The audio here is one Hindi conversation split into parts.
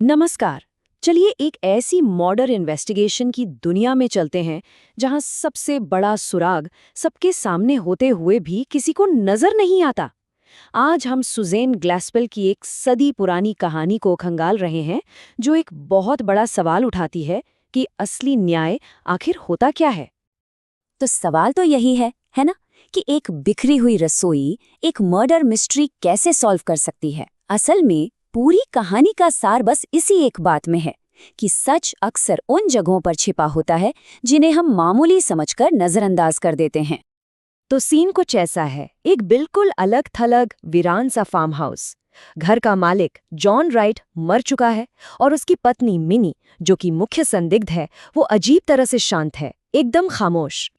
नमस्कार। चलिए एक ऐसी मॉडर्न इन्वेस्टिगेशन की दुनिया में चलते हैं जहां सबसे बड़ा सुराग सबके सामने होते हुए भी किसी को नजर नहीं आता। आज हम सुज़ैन ग्लास्पेल की एक सदी पुरानी कहानी को खंगाल रहे हैं, जो एक बहुत बड़ा सवाल उठाती है कि असली न्याय आखिर होता क्या है। तो सवाल तो यही है ना, कि एक बिखरी हुई रसोई एक मर्डर मिस्ट्री कैसे सॉल्व कर सकती है। असल में पूरी कहानी का सार बस इसी एक बात में है कि सच अक्सर उन जगहों पर छिपा होता है जिन्हें हम मामूली समझकर नजरअंदाज कर देते हैं। तो सीन कुछ ऐसा है, एक बिल्कुल अलग थलग वीरान सा फार्म हाउस। घर का मालिक जॉन राइट मर चुका है और उसकी पत्नी मिनी, जो कि मुख्य संदिग्ध है, वो अजीब तरह से शांत है, एकदम खामोश।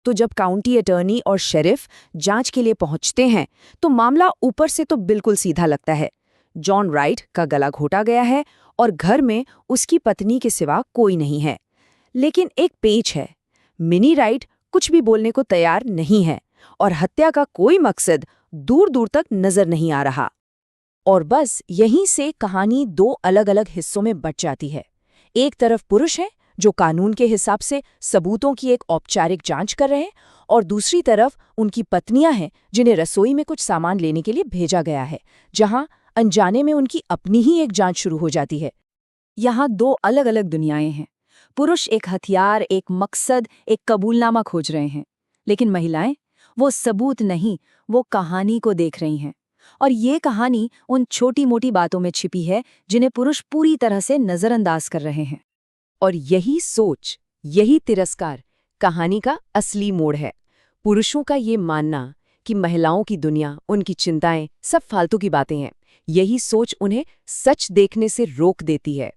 तो जब काउंटी अटर्नी और शेरिफ जांच के लिए पहुंचते हैं तो मामला ऊपर से तो बिल्कुल सीधा लगता है। जॉन राइट का गला घोटा गया है और घर में उसकी पत्नी के सिवा कोई नहीं है। लेकिन एक पेच है, मिनी राइट कुछ भी बोलने को तैयार नहीं है और हत्या का कोई मकसद दूर दूर तक नजर नहीं आ रहा। और बस यहीं से कहानी दो अलग अलग हिस्सों में बंट जाती है। एक तरफ पुरुष है जो कानून के हिसाब से सबूतों की एक औपचारिक जांच कर रहे हैं, और दूसरी तरफ उनकी पत्नियां हैं जिन्हें रसोई में कुछ सामान लेने के लिए भेजा गया है, जहां अनजाने में उनकी अपनी ही एक जांच शुरू हो जाती है। यहाँ दो अलग अलग दुनियाएं हैं। पुरुष एक हथियार, एक मकसद, एक कबूलनामा खोज रहे हैं, लेकिन महिलाएं, वो सबूत नहीं, वो कहानी को देख रही हैं। और ये कहानी उन छोटी मोटी बातों में छिपी है जिन्हें पुरुष पूरी तरह से नजरअंदाज कर रहे हैं। और यही सोच, यही तिरस्कार कहानी का असली मोड़ है। पुरुषों का ये मानना कि महिलाओं की दुनिया, उनकी चिंताएं सब फालतू की बातें हैं, यही सोच उन्हें सच देखने से रोक देती है।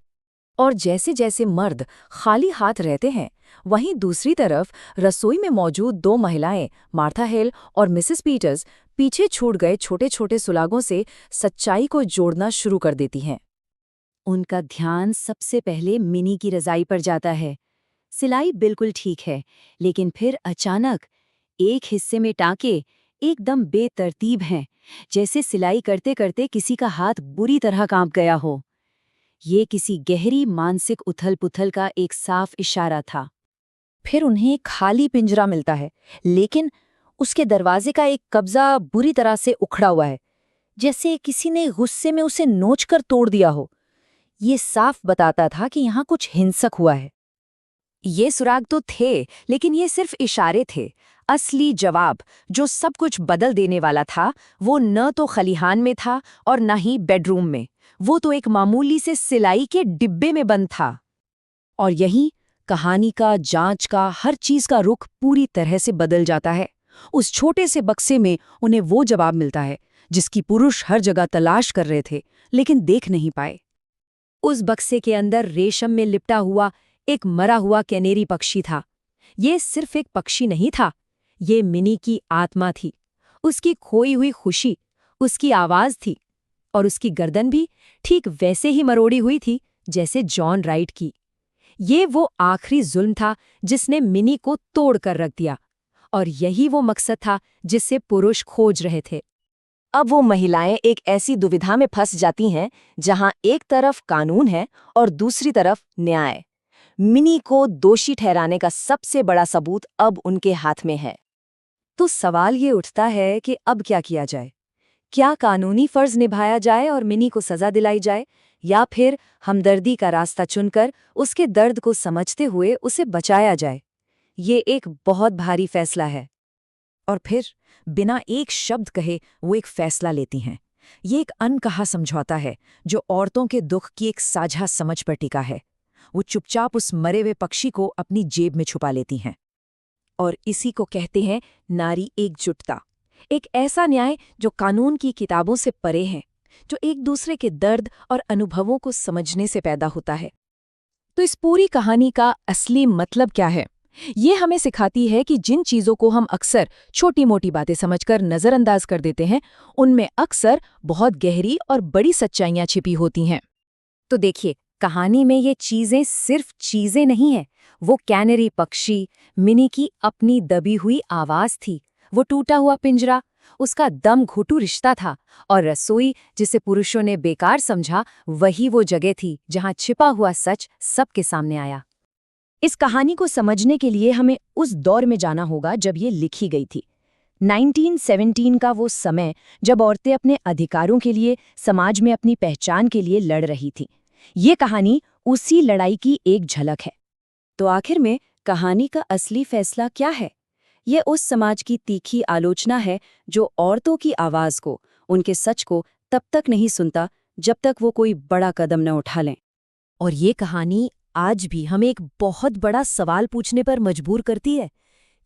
और जैसे जैसे मर्द खाली हाथ रहते हैं, वहीं दूसरी तरफ रसोई में मौजूद दो महिलाएं, मार्था हेल और मिसेस पीटर्स, पीछे छूट गए छोटे छोटे सुरागों से सच्चाई को जोड़ना शुरू कर देती हैं। उनका ध्यान सबसे पहले मिनी की रजाई पर जाता है। सिलाई बिल्कुल ठीक है, लेकिन फिर अचानक एक हिस्से में टाँके एकदम बेतरतीब हैं, जैसे सिलाई करते करते किसी का हाथ बुरी तरह कांप गया हो। ये किसी गहरी मानसिक उथल-पुथल का एक साफ इशारा था। फिर उन्हें एक खाली पिंजरा मिलता है, लेकिन उसके दरवाजे का एक कब्जा बुरी तरह से उखड़ा हुआ है, जैसे किसी ने गुस्से में उसे नोचकर तोड़ दिया हो। ये साफ बताता था कि यहाँ कुछ हिंसक हुआ है। ये सुराग तो थे, लेकिन ये सिर्फ इशारे थे। असली जवाब, जो सब कुछ बदल देने वाला था, वो न तो खलिहान में था और न ही बेडरूम में। वो तो एक मामूली से सिलाई के डिब्बे में बंद था। और यही कहानी का, जांच का, हर चीज का रुख पूरी तरह से बदल जाता है। उस छोटे से बक्से में उन्हें वो जवाब मिलता है जिसकी पुरुष हर जगह तलाश कर रहे थे, लेकिन देख नहीं पाए। उस बक्से के अंदर रेशम में लिपटा हुआ एक मरा हुआ कैनेरी पक्षी था। ये सिर्फ एक पक्षी नहीं था, ये मिनी की आत्मा थी, उसकी खोई हुई खुशी, उसकी आवाज थी। और उसकी गर्दन भी ठीक वैसे ही मरोड़ी हुई थी जैसे जॉन राइट की। ये वो आखिरी जुल्म था जिसने मिनी को तोड़ कर रख दिया, और यही वो मकसद था जिसे पुरुष खोज रहे थे। अब वो महिलाएं एक ऐसी दुविधा में फंस जाती हैं जहां एक तरफ कानून है और दूसरी तरफ न्याय। मिनी को दोषी ठहराने का सबसे बड़ा सबूत अब उनके हाथ में है। तो सवाल ये उठता है कि अब क्या किया जाए? क्या कानूनी फर्ज निभाया जाए और मिनी को सजा दिलाई जाए, या फिर हमदर्दी का रास्ता चुनकर उसके दर्द को समझते हुए उसे बचाया जाए? ये एक बहुत भारी फैसला है। और फिर बिना एक शब्द कहे वो एक फैसला लेती हैं। ये एक अनकहा समझौता है जो औरतों के दुख की एक साझा समझ पर टिका है। वो चुपचाप उस मरे हुए पक्षी को अपनी जेब में छुपा लेती हैं। और इसी को कहते हैं नारी एकजुटता। एक ऐसा न्याय जो कानून की किताबों से परे है, जो एक दूसरे के दर्द और अनुभवों को समझने से पैदा होता है। तो इस पूरी कहानी का असली मतलब क्या है? ये हमें सिखाती है कि जिन चीज़ों को हम अक्सर छोटी-मोटी बातें समझकर नज़रअंदाज कर देते हैं, उनमें अक्सर बहुत गहरी और बड़ी सच्चाइयाँ छिपी होती हैं। तो देखिए, कहानी में ये चीज़ें सिर्फ चीज़ें नहीं हैं। वो कैनरी पक्षी, मिनी की अपनी दबी हुई आवाज़ थी, वो टूटा हुआ पिंजरा, उसका दम घुटू रिश्ता था, और रसोई जिसे पुरुषों ने बेकार समझा, वही वो जगह थी जहां छिपा हुआ सच सबके सामने आया। इस कहानी को समझने के लिए हमें उस दौर में जाना होगा जब ये लिखी गई थी। 1917 का वो समय जब औरतें अपने अधिकारों के लिए, समाज में अपनी पहचान के लिए लड़ रही थीं। ये कहानी उसी लड़ाई की एक झलक है। तो आखिर में कहानी का असली फैसला क्या है? ये उस समाज की तीखी आलोचना है जो औरतों की आवाज को, उनके सच को तब तक नहीं सुनता जब तक वो कोई बड़ा कदम न उठा लें। और ये कहानी आज भी हमें एक बहुत बड़ा सवाल पूछने पर मजबूर करती है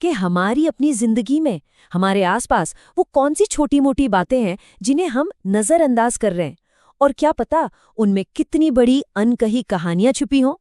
कि हमारी अपनी जिंदगी में, हमारे आसपास वो कौन सी छोटी-मोटी बातें हैं जिन्हें हम नजरअंदाज कर रहे हैं, और क्या पता उनमें कितनी बड़ी अनकही कहानियां छुपी हों।